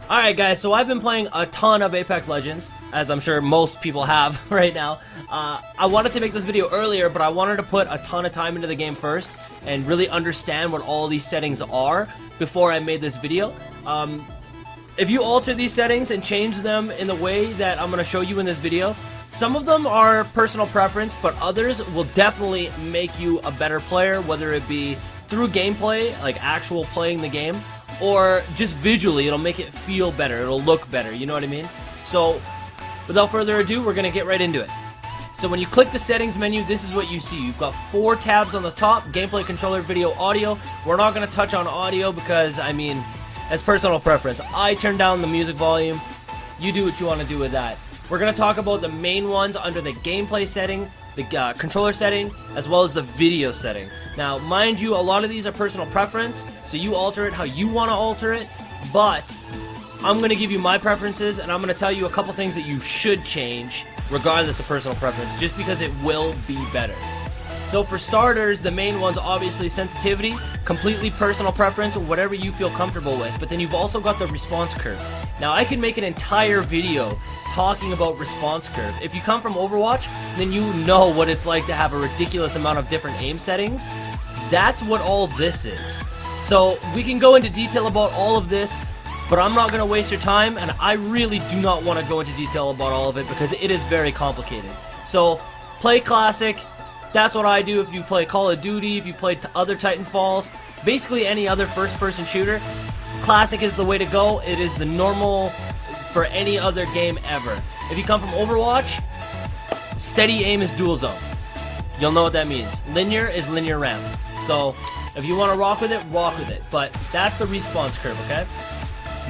Alright guys, so I've been playing a ton of Apex Legends, as I'm sure most people have right now. I wanted to make this video earlier, but I wanted to put a ton of time into the game first and really understand what all these settings are before I made this video. If you alter these settings and change them in the way that I'm going to show you in this video, some of them are personal preference, but others will definitely make you a better player, whether it be through gameplay, like actual playing the game, or just visually, it'll make it feel better, it'll look better, you know what I mean? So, without further ado, we're gonna get right into it. So when you click the settings menu, this is what you see. You've got 4 tabs on the top: gameplay, controller, video, audio. We're not gonna touch on audio because, I mean, it's personal preference. I turn down the music volume, you do what you wanna do with that. We're gonna talk about the main ones under the gameplay setting, the controller setting, as well as the video setting. Now, mind you, a lot of these are personal preference, so you alter it how you want to alter it, but I'm going to give you my preferences, and I'm going to tell you a couple things that you should change, regardless of personal preference, just because it will be better. So for starters, the main ones, obviously sensitivity, completely personal preference, or whatever you feel comfortable with, but then you've also got the response curve. Now, I can make an entire video talking about response curve. If you come from Overwatch, then you know what it's like to have a ridiculous amount of different aim settings. That's what all this is. So we can go into detail about all of this, but I'm not going to waste your time, and I really do not want to go into detail about all of it because it is very complicated. So play Classic. That's what I do. If you play Call of Duty, if you play other Titanfalls, basically any other first-person shooter, Classic is the way to go. It is the normal for any other game ever. If you come from Overwatch, steady aim is dual zone. You'll know what that means. Linear is linear ramp. So if you want to rock with it, rock with it. But that's the response curve, okay?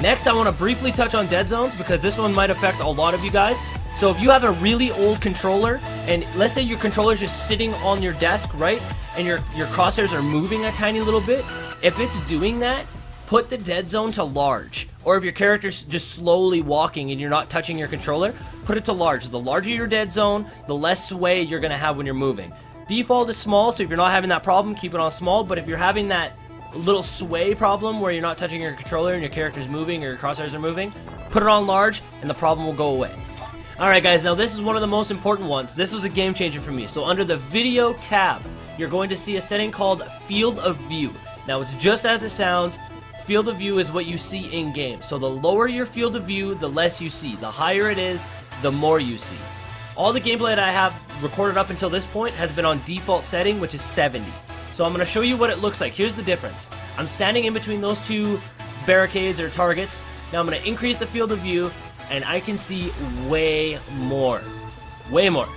Next, I want to briefly touch on dead zones because this one might affect a lot of you guys. So if you have a really old controller, and let's say your controller is just sitting on your desk, right? And your crosshairs are moving a tiny little bit. If it's doing that, put the dead zone to large. Or if your character's just slowly walking and you're not touching your controller, put it to large. The larger your dead zone, the less sway you're going to have when you're moving. Default is small, so if you're not having that problem, keep it on small. But if you're having that little sway problem where you're not touching your controller and your character's moving or your crosshairs are moving, put it on large and the problem will go away. Alright guys, now this is one of the most important ones. This was a game changer for me. So under the video tab, you're going to see a setting called field of view. Now it's just as it sounds. Field of view is what you see in game. So the lower your field of view, the less you see. The higher it is, the more you see. All the gameplay that I have recorded up until this point has been on default setting, which is 70. So I'm going to show you what it looks like. Here's the difference. I'm standing in between those two barricades or targets. Now I'm going to increase the field of view, and I can see way more. Way more.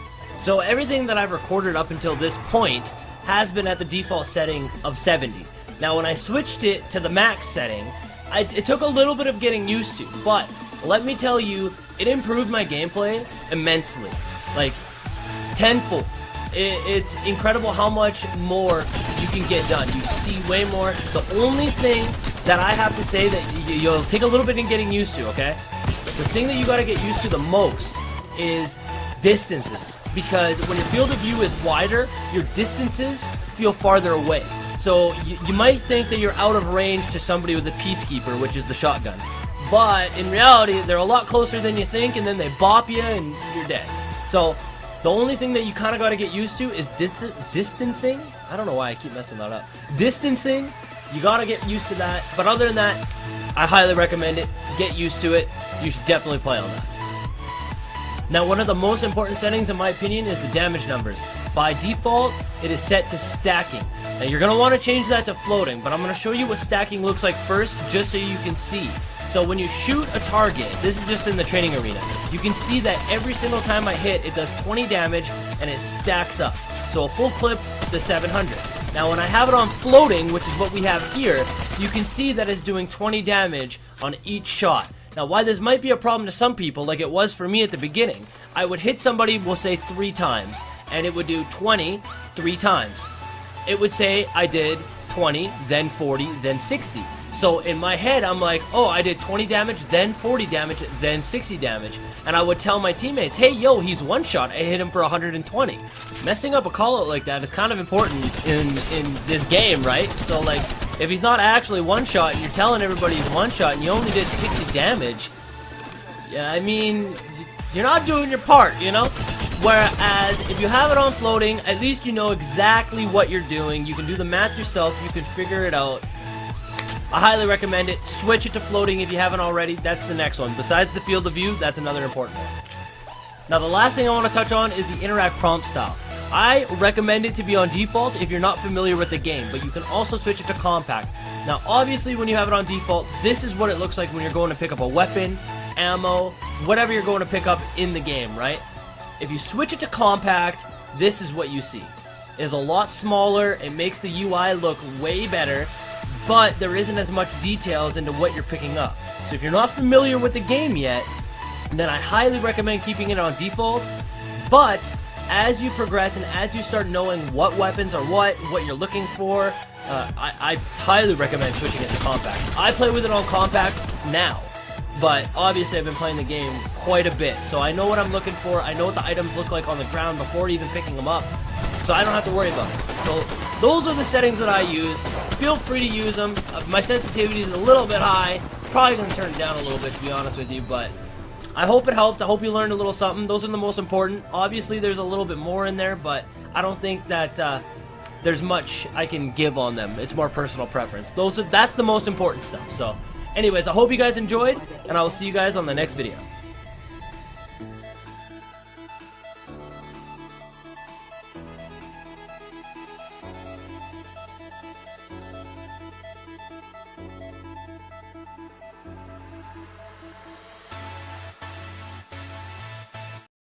So everything that I've recorded up until this point has been at the default setting of 70. Now when I switched it to the max setting, it took a little bit of getting used to, but let me tell you, it improved my gameplay immensely. Like, tenfold. It's incredible how much more you can get done. You see way more. The only thing that I have to say that you'll take a little bit in getting used to, okay? The thing that you gotta get used to the most is distances. Because when your field of view is wider, your distances feel farther away. So you might think that you're out of range to somebody with a Peacekeeper, which is the shotgun. But in reality, they're a lot closer than you think, and then they bop you and you're dead. So the only thing that you kind of got to get used to is distancing. I don't know why I keep messing that up. Distancing, you got to get used to that. But other than that, I highly recommend it. Get used to it. You should definitely play on that. Now, one of the most important settings, in my opinion, is the damage numbers. By default, it is set to stacking. Now, you're going to want to change that to floating, but I'm going to show you what stacking looks like first, just so you can see. So when you shoot a target, this is just in the training arena, you can see that every single time I hit, it does 20 damage, and it stacks up. So a full clip to 700. Now, when I have it on floating, which is what we have here, you can see that it's doing 20 damage on each shot. Now, why this might be a problem to some people, like it was for me at the beginning, I would hit somebody, we'll say 3 times, and it would do 20 3 times. It would say I did 20, then 40, then 60. So in my head, I'm like, oh, I did 20 damage, then 40 damage, then 60 damage. And I would tell my teammates, hey, yo, he's one shot. I hit him for 120. Messing up a callout like that is kind of important in this game, right? So, like, if he's not actually one shot and you're telling everybody he's one shot and you only did 60 damage, yeah, I mean, you're not doing your part, you know? Whereas, if you have it on floating, at least you know exactly what you're doing. You can do the math yourself. You can figure it out. I highly recommend it. Switch it to floating if you haven't already. That's the next one. Besides the field of view, that's another important one. Now, the last thing I want to touch on is the interact prompt style. I recommend it to be on default if you're not familiar with the game, but you can also switch it to compact. Now, obviously, when you have it on default, this is what it looks like when you're going to pick up a weapon, ammo, whatever you're going to pick up in the game, right? If you switch it to compact, this is what you see. It is a lot smaller. It makes the UI look way better, but there isn't as much details into what you're picking up. So if you're not familiar with the game yet, then I highly recommend keeping it on default. But as you progress and as you start knowing what weapons are what you're looking for, I highly recommend switching it to compact. I play with it on compact now, but obviously I've been playing the game quite a bit, so I know what I'm looking for. I know what the items look like on the ground before even picking them up, so I don't have to worry about it. So those are the settings that I use. Feel free to use them. My sensitivity is a little bit high. Probably going to turn it down a little bit, to be honest with you, but I hope it helped. I hope you learned a little something. Those are the most important. Obviously, there's a little bit more in there, but I don't think that there's much I can give on them. It's more personal preference. That's the most important stuff. So, anyways, I hope you guys enjoyed, and I will see you guys on the next video.